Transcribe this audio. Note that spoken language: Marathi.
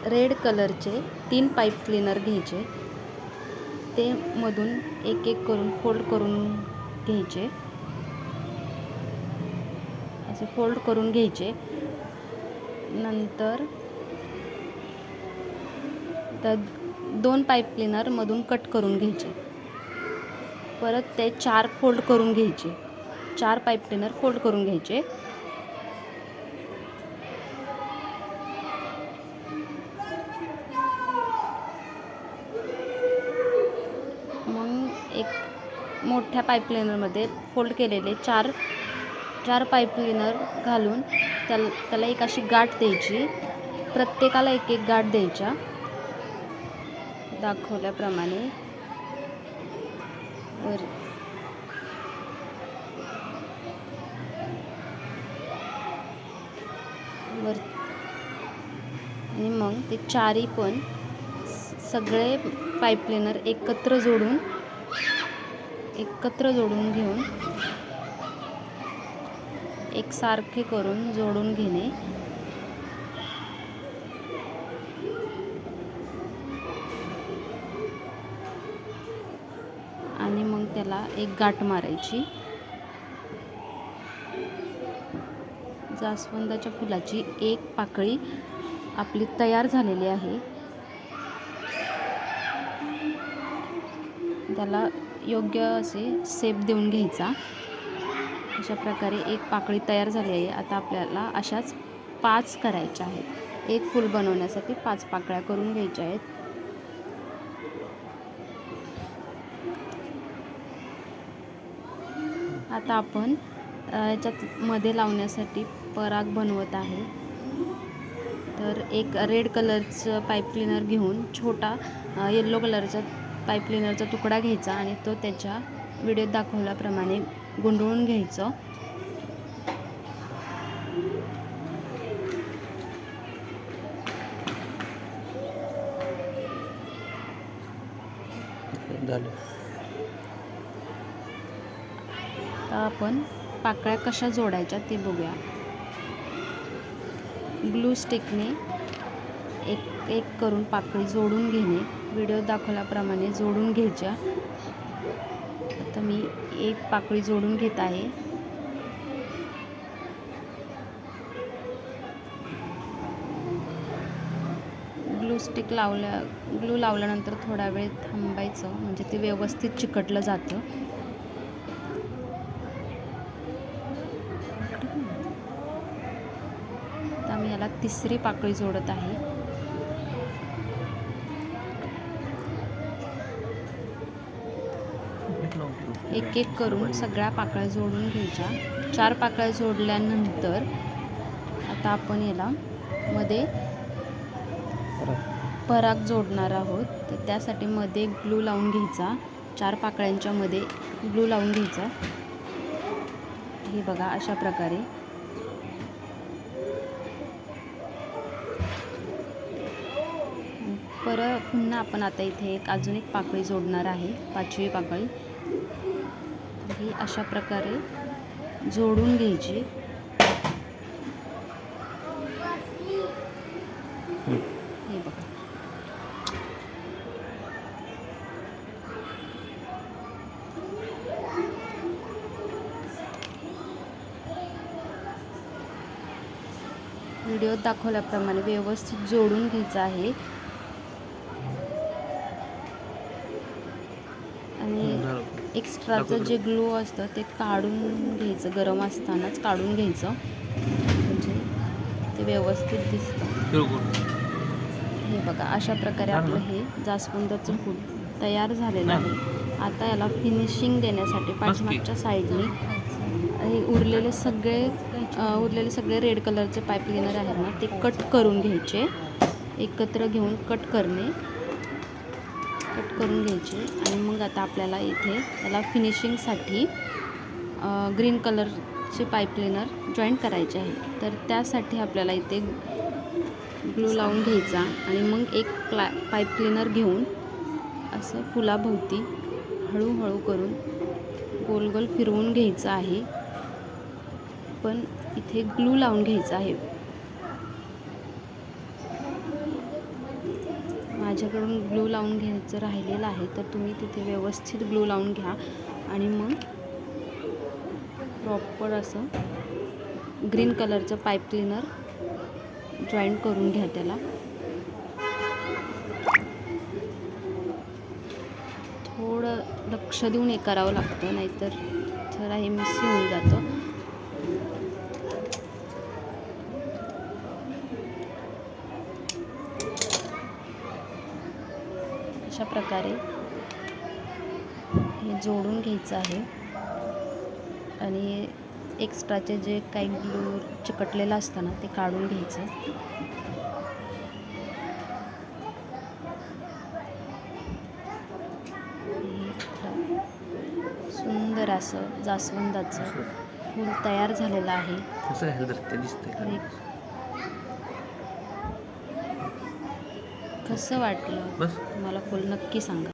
रेड कलरचे 3 पाईप क्लीनर घ्यायचे, ते मधून एक एक करून फोल्ड करून घ्यायचे, असे फोल्ड करून घ्यायचे. नंतर त्या 2 पाईप क्लीनर मधून कट करून घ्यायचे. परत ते 4 फोल्ड करून घ्यायचे, 4 पाईप क्लीनर फोल्ड करून घ्यायचे. मग एक मोठ्या पाईप क्लीनरमध्ये फोल्ड केलेले 4 पाईप क्लीनर घालून त्याला एक अशी गाठ द्यायची. प्रत्येकाला एक एक गाठ द्यायच्या दाखवल्याप्रमाणे. वर आणि मग ते 4ही पण सगळे पाईप क्लीनर एकत्र जोडून घेऊन एकसारखे करून जोडून घेणे. आणि मग त्याला एक गाठ मारायची. जास्वंदाच्या फुलाची एक पाकळी आपली तयार झालेली आहे. त्याला योग्य असे शेप देऊन घ्यायचा. अशा प्रकारे एक पाकळी तयार झाली आहे. आता आपल्याला अशाच 5 करायच्या आहेत. एक फूल बनवण्यासाठी 5 पाकळ्या करून घ्यायच्या आहेत. आता आपण याच्यात मध्ये लावण्यासाठी पराग बनवत आहे. तर एक रेड कलरचं पाईप क्लीनर घेऊन छोटा येलो कलरचा पाईप क्लीनरचा तुकडा घ्यायचा आणि तो त्याच्या व्हिडिओत दाखवल्याप्रमाणे गुंडळून घ्यायचं. तर आपण पाकळ्या कशा जोडायच्या ते बघूया. ग्लू स्टिकने एक एक करून पाकळी जोडून घेणे. व्हिडिओ दाखवल्याप्रमाणे जोडून घ्यायच्या. आता मी एक पाकळी जोडून घेत आहे. ग्लू लावल्यानंतर थोडा वेळ थांबायचं, म्हणजे ते व्यवस्थित चिकटलं जातं. आता मी याला 3री पाकळी जोडत आहे. एक एक करून सगळ्या पाकळ्या जोडून घ्यायच्या. 4 पाकळ्या जोडल्यानंतर आता आपण याला मध्ये पराग जोडणार आहोत. तर त्यासाठी मध्ये ग्लू लावून घ्यायचा. 4 पाकळ्यांच्या मध्ये ग्लू लावून घ्यायचा. हे बघा अशा प्रकारे. पुन्हा आपण आता इथे अजून एक पाकळी जोडणार आहे, 5वी पाकळी. ही अशा प्रकारे जोडून घ्यायची. हे बघा. व्हिडिओत दाखवल्याप्रमाणे व्यवस्थित जोडून घ्यायचं आहे. आणि एक्स्ट्राचं जे ग्लू असतं ते काढून घ्यायचं, गरम असतानाच काढून घ्यायचं, म्हणजे ते व्यवस्थित दिसतं. हे बघा अशा प्रकारे आपलं हे जास्वंदाचं फूल तयार झालेलं आहे. आता याला फिनिशिंग देण्यासाठी पाठीमागच्या साईडने हे उरलेले सगळे रेड कलरचे पाईप क्लीनर आहेत ना, ते कट करून घ्यायचे. एकत्र घेऊन कट करून घ्यायचे. आणि मग आता आपल्याला इथे याला फिनिशिंगसाठी ग्रीन कलरचे पाईप क्लीनर जॉईंट करायचे आहे. तर त्यासाठी आपल्याला इथे ग्लू लावून घ्यायचा आणि मग एक पाईप क्लीनर घेऊन असं फुलाभोवती हळूहळू करून गोल गोल फिरवून घ्यायचं आहे. पण इथे ग्लू लावून घ्यायचा आहे. माझ्याकडून ग्लू लावून घ्यायचं राहिलेलं आहे, तर तुम्ही तिथे व्यवस्थित ग्लू लावून घ्या आणि मग प्रॉपर असं ग्रीन कलरचं पाईप क्लीनर जॉईन करून घ्या त्याला. थोडं लक्ष देऊन हे करावं लागतं, नाहीतर जरा हे मिस होऊन जातं. अशा प्रकारे हे जोडून घ्यायचं आहे आणि एक्स्ट्राचे जे काही ग्लू चिकटलेलं असतं ना ते काढून घ्यायचं. सुंदर असं जास्वंदाचं फूल तयार झालेलं आहे. कसं वाटलं तुम्हाला फूल नक्की सांगा.